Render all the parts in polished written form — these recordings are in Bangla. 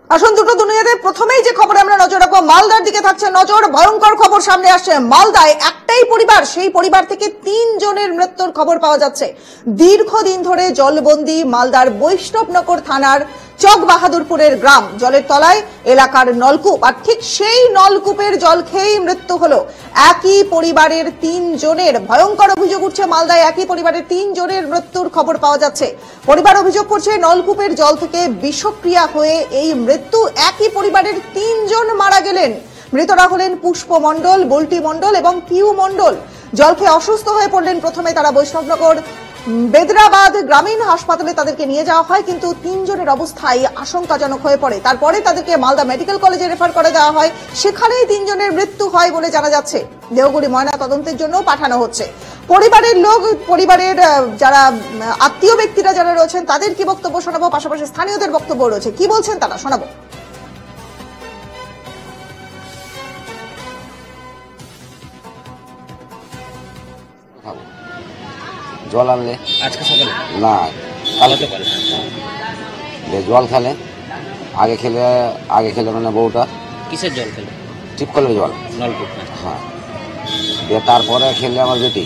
আসুন দুটো দুনিয়াতে প্রথমেই যে খবরে আমরা নজর রাখবো, মালদার দিকে থাকছে নজর। ভয়ঙ্কর খবর সামনে আসছে। মালদায় একটাই পরিবার, সেই পরিবার থেকে 3 জনের মৃত্যুর খবর পাওয়া যাচ্ছে। দীর্ঘদিন ধরে জলবন্দী মালদার বৈষ্ণবনগর থানার চক বাহাদুরপুরের গ্রাম, জলের তলায় এলাকার নলকূপ, আর ঠিক সেই নলকূপের জল খেয়েই মৃত্যু হলো একই পরিবারের 3 জনের। ভয়ঙ্কর অভিযোগ উঠছে, মালদায় একই পরিবারের 3 জনের মৃত্যুর খবর পাওয়া যাচ্ছে। পরিবার অভিযোগ করছে নলকূপের জল থেকে বিষক্রিয়া হয়ে এই মৃত্যু। একই পরিবারের 3 জন মারা গেলেন। মৃতরা হলেন পুষ্প মণ্ডল, বল্টি মণ্ডল এবং পিউ মণ্ডল। জল খেয়ে অসুস্থ হয়ে পড়লেন। প্রথমে তারা বৈষ্ণবনগর বেদরাবাদ গ্রামীণ হাসপাতালে তাদেরকে নিয়ে যাওয়া হয়, কিন্তু 3 জনের অবস্থায় আশঙ্কাজনক হয়ে পড়ে। তারপরে তাদেরকে মালদা মেডিকেল কলেজে রেফার করে দেওয়া হয়, সেখানেই 3 জনের মৃত্যু হয় বলে জানা যাচ্ছে। দেহগুড়ি ময়না তদন্তের জন্য পাঠানো হচ্ছে। পরিবারের লোক, পরিবারের যারা আত্মীয় ব্যক্তিরা যারা রয়েছেন তাদের কি বক্তব্য শোনাবো, পাশাপাশি স্থানীয়দের বক্তব্য রয়েছে, কি বলছেন তারা শোনাবো। জল আনলে আজকে সকালে না, কালকে পারে জল খেলে আগে খেলে মানে বউটা কিসের জল খেলে? টিপকলের জল, নলকূপ। হ্যাঁ। দিয়ে তারপরে খেলে আমার বেটি,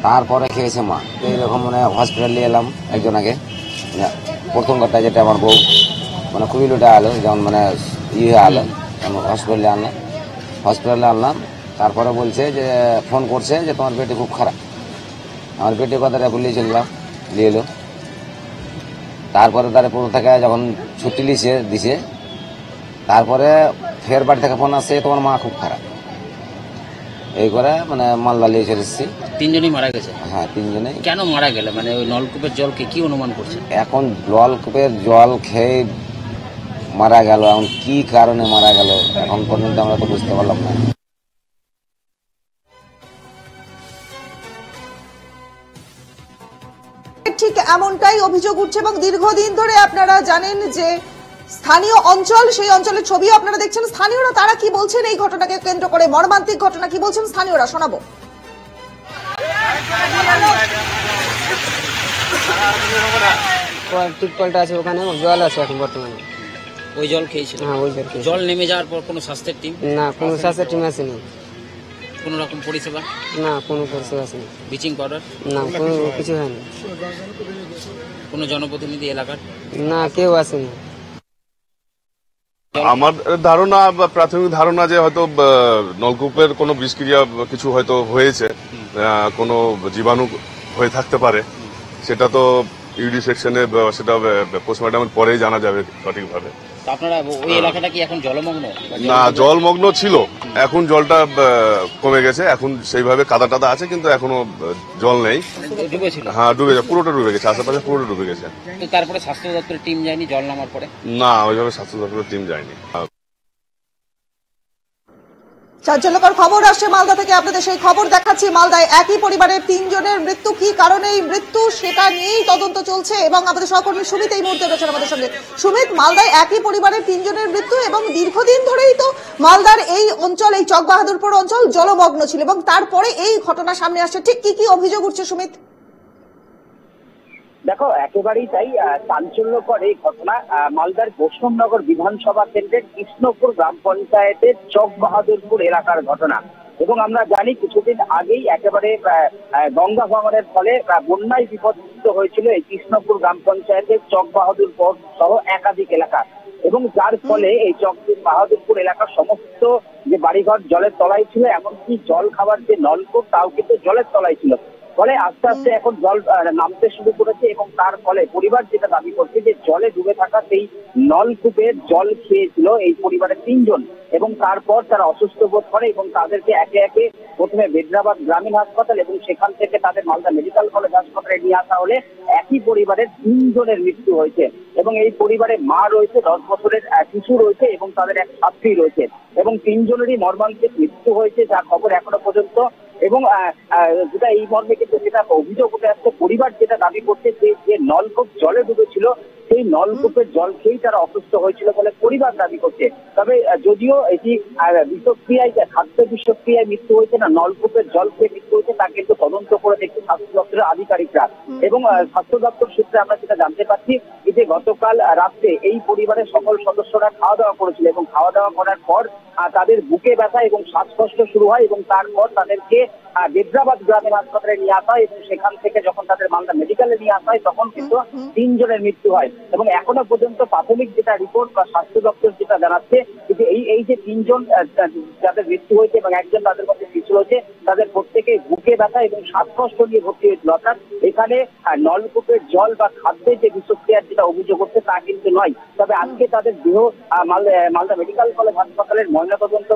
তারপরে খেয়েছে মা। এইরকম মানে হসপিটালে এলাম একজন আগে, মানে প্রথম কথা যেটা আমার বউ মানে খুবই লোটা আলো, যেমন মানে আলো, হসপিটালে আনলাম। তারপরে বলছে যে ফোন করছে যে তোমার বেটি খুব খারাপ। আমার বেটির কথাটা বলিয়ে চললাম, নিয়ে এলো। তারপরে তারা পুরো থেকে যখন ছুটি দিছে, তারপরে ফের বাড়ি থেকে ফোন আসছে তোমার মা খুব খারাপ। এই করে মানে মালদা নিয়ে চলে এসেছি। 3 জনই মারা গেছে? হ্যাঁ, 3 জনে। কেন মারা গেলে, মানে ওই নলকূপের জলকে কি অনুমান করছে? এখন নলকূপের জল খেয়ে মারা গেল, এখন কি কারণে মারা গেল এখন পর্যন্ত আমরা তো বুঝতে পারলাম না। ঠিক এমনটাই অভিযোগ উঠছে এবং দীর্ঘদিন ধরে আপনারা জানেন যে স্থানীয় অঞ্চল, সেই অঞ্চলের ছবিও আপনারা দেখছেন। স্থানীয়রা তারা কি বলছেন এই ঘটনাকে কেন্দ্র করে, মর্মান্তিক ঘটনা, কি বলছেন স্থানীয়রা শোনাবো। টিপকলটা আছে ওখানে, জল আছে এখন বর্তমানে। ওই জল খেয়েছিল? হ্যাঁ, ওই জল খেয়েছি। জল নেমে যাওয়ার পর কোনো স্বাস্থ্যের টিম? না, কোনো স্বাস্থ্যের টিম আসেনি। কোনো রকম পরিষেবা? না, কোনো পরিষেবা আসেনি। Bleaching powder? না, কোনো কিছু হয়নি। কোনো জনপ্রতিনিধি এলাকার? না, কেউ আসেনি। আমার ধারণা, প্রাথমিক ধারণা যে হয়তো নলকূপের কোনো বিষক্রিয়া কিছু হয়তো হয়েছে, কোনো জীবাণু হয়ে থাকতে পারে। সেটা তো ইউডি সেকশনে সেটা পোস্টমর্টমের পরেই জানা যাবে সঠিকভাবে। আপনারা ওই এলাকাটা কি এখন জলমগ্ন? না, জলমগ্ন ছিল, এখন জলটা কমে গেছে। এখন সেইভাবে কাদা টাদা আছে, কিন্তু এখনো জল নেই। ডুবেছিল? হ্যাঁ, ডুবে গেছে, পুরোটা ডুবে গেছে, আশেপাশে পুরোটা ডুবে গেছে। তো তারপরে স্বাস্থ্য দপ্তরের টিম যায়নি জল নামার পরে? না, ওইভাবে স্বাস্থ্য দপ্তরের টিম যায়নি। চাঞ্চল্যকর খবর আসছে মালদা থেকে, আপনাদের সেই খবর দেখাচ্ছি। মালদায় একই পরিবারের 3 জনের মৃত্যু, কি কারণে এই মৃত্যু সেটা নিয়েই তদন্ত চলছে এবং আমাদের সহকর্মী সুমিত এই মুহূর্তে রয়েছেন আমাদের সঙ্গে। সুমিত, মালদায় একই পরিবারের 3 জনের মৃত্যু এবং দীর্ঘদিন ধরেই তো মালদার এই অঞ্চল, এই চক বাহাদুরপুর অঞ্চল জলমগ্ন ছিল এবং তারপরে এই ঘটনা সামনে আসছে, ঠিক কি কি অভিযোগ উঠছে সুমিত? দেখো, একেবারেই তাই চাঞ্চল্যকর এই ঘটনা। মালদার বৈষ্ণবনগর বিধানসভা কেন্দ্রের কৃষ্ণপুর গ্রাম পঞ্চায়েতের চক বাহাদুরপুর এলাকার ঘটনা। এবং আমরা জানি কিছুদিন আগেই একেবারে গঙ্গা ভাঙনের ফলে বন্যায় বিপর্যস্ত হয়েছিল এই কৃষ্ণপুর গ্রাম পঞ্চায়েতের চক বাহাদুরপুর সহ একাধিক এলাকা। এবং যার ফলে এই চক বাহাদুরপুর এলাকার সমস্ত যে বাড়িঘর জলের তলায় ছিল, এমনকি জল খাবার যে নলকূপ তাও কিন্তু জলের তলায় ছিল। ফলে আস্তে আস্তে এখন জল নামতে শুরু করেছে এবং তার ফলে পরিবার যেটা দাবি করছে যে জলে ডুবে থাকা সেই নলকূপের জল খেয়েছিল এই পরিবারের 3 জন এবং তারপর তারা অসুস্থ বোধ করে এবং তাদেরকে একে একে প্রথমে বেদরাবাদ গ্রামীণ হাসপাতাল এবং সেখান থেকে তাদের মালদা মেডিকেল কলেজ হাসপাতালে নিয়ে আসা হলে একই পরিবারের 3 জনের মৃত্যু হয়েছে। এবং এই পরিবারে মা রয়েছে, 10 বছরের শিশু রয়েছে এবং তাদের এক ছাত্রী রয়েছে এবং 3 জনেরই মর্মান্তিক মৃত্যু হয়েছে, যা খবর এখনো পর্যন্ত। এবং যেটা এই মর্মে কিন্তু যেটা অভিযোগ উঠে আসছে, পরিবার যেটা দাবি করছে যে নলকূপ জলে ডুবেছিল সেই সেই নলকূপের জল খেয়েই তারা অসুস্থ হয়েছিল বলে পরিবার দাবি করছে। তবে যদিও এটি বিষক্রিয়ায়, খাদ্য বিষক্রিয়ায় মৃত্যু হয়েছে না নলকূপের জল খেয়ে মৃত্যু হয়েছে তা কিন্তু তদন্ত করে দেখছে স্বাস্থ্য দপ্তরের আধিকারিকরা। এবং স্বাস্থ্য দপ্তর সূত্রে আমরা যেটা জানতে পারছি যে গতকাল রাত্রে এই পরিবারের সকল সদস্যরা খাওয়া দাওয়া করেছিল এবং খাওয়া দাওয়া করার পর তাদের বুকে ব্যথা এবং শ্বাসকষ্ট শুরু হয় এবং তারপর তাদেরকে বেদ্রাবাদ গ্রামের হাসপাতালে নিয়ে আসা হয় এবং সেখান থেকে যখন তাদের মালদা মেডিকেলে নিয়ে আসা হয় তখন কিন্তু 3 জনের মৃত্যু হয়। এবং এখনো পর্যন্ত প্রাথমিক যেটা রিপোর্ট বা স্বাস্থ্য দপ্তর যেটা জানাচ্ছে যে এই যে 3 জন যাদের মৃত্যু হয়েছে এবং একজন তাদের মধ্যে শিশু হয়েছে তাদের প্রত্যেকে বুকে ব্যথা এবং শ্বাসকষ্ট নিয়ে ভর্তি হয়েছিল। অর্থাৎ এখানে নলকূপের জল বা খাদ্যের যে বিষক্রিয়ার যেটা অভিযোগ হচ্ছে তা কিন্তু নয়। তবে আজকে তাদের দেহ মালদা মেডিকেল কলেজ হাসপাতালের ময়নাতদন্ত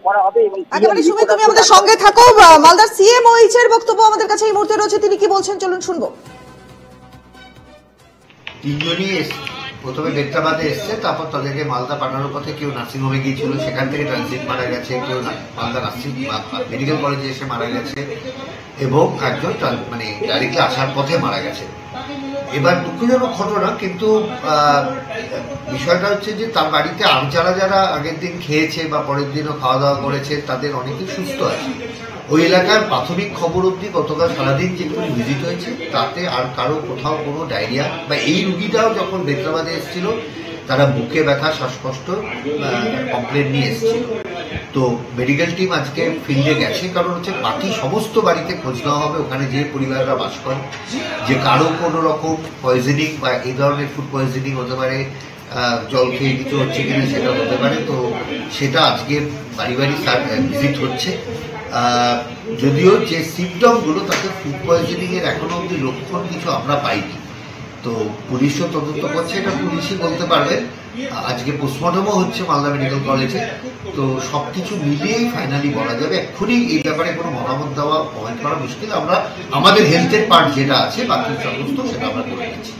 করা হবে। এবং একেবারে সুমিত, তুমি আমাদের সঙ্গে থাকো। মালদার সিএমওইচ এর বক্তব্য আমাদের কাছে এই মুহূর্তে রয়েছে, তিনি কি বলছেন চলুন শুনবো। 3 জনই প্রথমে বেত্রাবাদে এসছে, তারপর তাদেরকে মালদা পাঠানোর পথে কেউ নার্সিংহোমে গিয়েছিল, সেখান থেকে ট্রানজিট মারা গেছে, কেউ মালদা মেডিকেল কলেজে এসে মারা গেছে এবং একজন মানে ডাইরেক্টলি আসার পথে মারা গেছে। এবার দুঃখজনক ঘটনা, কিন্তু বিষয়টা হচ্ছে যে তার বাড়িতে আর যারা আগের দিন খেয়েছে বা পরের দিনও খাওয়া দাওয়া করেছে তাদের অনেকেই সুস্থ আছে। ওই এলাকার প্রাথমিক খবর অবধি গতকাল সারাদিন যেগুলো ভিজিট হয়েছে তাতে আর কারো কোথাও কোনো ডায়রিয়া বা এই রুগীটাও যখন বেত্রাবাদে এসেছিল তারা বুকে ব্যথা শ্বাসকষ্ট কমপ্লেন নিয়ে এসেছিল। তো মেডিকেল টিম আজকে ফিল্ডে গেছে, কারণ হচ্ছে বাকি সমস্ত বাড়িতে খোঁজ নেওয়া হবে ওখানে যে পরিবাররা বাস করে, যে কারো কোনো রকম পয়জনিং বা এই ধরনের ফুড পয়জনিং হতে পারে, জল খেয়ে কিছু হচ্ছে কিনা সেটা হতে পারে। তো সেটা আজকে বাড়ি বাড়ি ভিজিট হচ্ছে। যদিও যে সিমটমগুলো তাতে ফুড পয়জনিং এর এখনো অব্দি লক্ষণ কিছু আমরা পাইনি। তো পুলিশও তদন্ত করছে, এটা পুলিশই বলতে পারবে। আজকে পোস্টমর্টমও হচ্ছে মালদা মেডিকেল কলেজে। তো সবকিছু মিলিয়েই ফাইনালি বলা যাবে। এক্ষুনি এই ব্যাপারে কোনো মতামত দেওয়া কমেন্ট করা মুশকিল। আমরা আমাদের হেলথের পার্ট যেটা আছে বাকি সমস্ত সেটা আমরা করে দিচ্ছি।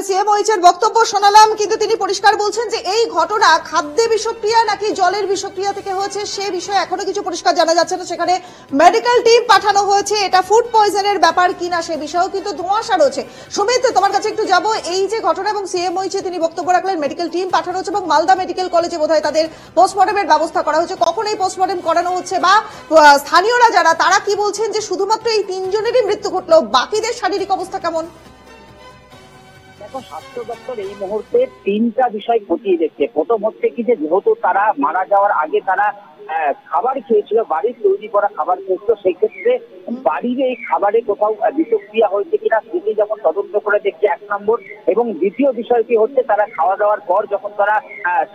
সিএমওইচ এর বক্তব্য শোনালাম, কিন্তু তিনি পরিষ্কার বলছেন যে এই ঘটনা খাদ্যে বিষক্রিয়া নাকি জলের বিষক্রিয়া থেকে হয়েছে সে বিষয়ে এখনো কিছু পরিষ্কার জানা যাচ্ছে না। সেখানে মেডিকেল টিম পাঠানো হয়েছে, এটা ফুড পয়জনের ব্যাপার কিনা সে বিষয়েও কিন্তু ধোঁয়াশা রয়েছে। সুমিত, তোমার কাছে একটু যাবো। এই যে ঘটনা এবং সিএমওইচ তিনি বক্তব্য রাখলেন, মেডিকেল টিম পাঠানো হচ্ছে এবং মালদা মেডিকেল কলেজে বোধহয় তাদের পোস্টমর্টমের ব্যবস্থা করা হয়েছে। কখন এই পোস্টমর্টম করানো হচ্ছে বা স্থানীয়রা যারা তারা কি বলছেন যে শুধুমাত্র এই 3 জনেরই মৃত্যু ঘটলো, বাকিদের শারীরিক অবস্থা কেমন? স্বাস্থ্য দপ্তর এই মুহূর্তে 3টা বিষয় খতিয়ে দেখছে। প্রথম হচ্ছে কি যে যেহেতু তারা মারা যাওয়ার আগে তারা খাবার খেয়েছিল, বাড়ির তৈরি করা খাবার খেয়েছিল, সেই ক্ষেত্রে বাড়ির এই খাবারে কোথাও বিষক্রিয়া হয়েছে কিনা সেটি যখন তদন্ত করে দেখছে 1 নম্বর। এবং দ্বিতীয় বিষয়টি হচ্ছে তারা খাওয়া দাওয়ার পর যখন তারা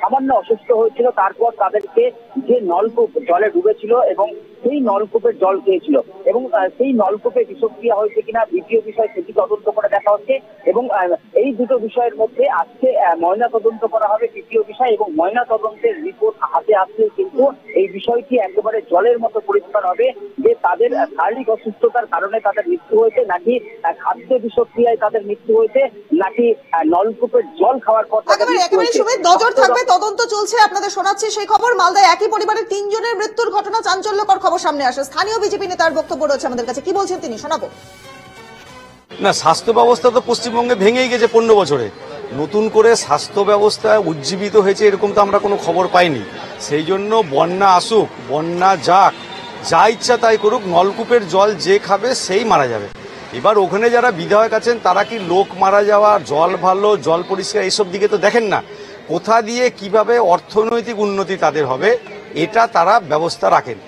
সামান্য অসুস্থ হয়েছিল তারপর তাদেরকে যে নলকূপ জলে ডুবেছিল এবং সেই নলকূপের জল খেয়েছিল এবং সেই নলকূপে বিষক্রিয়া হয়েছে কিনা দ্বিতীয় বিষয় সেটি তদন্ত করে দেখা হচ্ছে। এবং এই দুটো বিষয়ের মধ্যে আজকে ময়না তদন্ত করা হবে তৃতীয় বিষয়। এবং ময়না তদন্তের রিপোর্ট হাতে আসলে কিন্তু এই বিষয়টি একেবারে জলের মতো পরিষ্কার হবে যে তাদের শারীরিক অসুস্থতার কারণে তাদের মৃত্যু হয়েছে নাকি খাদ্য বিষক্রিয়ায় তাদের মৃত্যু হয়েছে নাকি নলকূপের জল খাওয়ার পর একেবারে সুমিত, নজর থাকবে, তদন্ত চলছে। আপনাদের শোনাচ্ছি সেই খবর। মালদায় একই পরিবারের 3 জনের মৃত্যুর ঘটনা, চাঞ্চল্যকর খবর সামনে আসে। স্থানীয় বিজেপি নেতার বক্তব্য রয়েছে আমাদের কাছে, কি বলছেন তিনি শোনাবো। না, স্বাস্থ্য ব্যবস্থা তো পশ্চিমবঙ্গে ভেঙেই গেছে 15 বছরে। নতুন করে স্বাস্থ্য ব্যবস্থা উজ্জীবিত হয়েছে এরকম তো আমরা কোনো খবর পাইনি। সেই জন্য বন্যা আসুক, বন্যা যাক, যা ইচ্ছা তাই করুক, নলকূপের জল যে খাবে সেই মারা যাবে। এবার ওখানে যারা বিধায়ক আছেন তারা কি লোক মারা যাওয়া, জল ভালো, জল পরিষ্কার এইসব দিকে তো দেখেন না। কোথা দিয়ে কিভাবে অর্থনৈতিক উন্নতি তাদের হবে এটা তারা ব্যবস্থা রাখেন।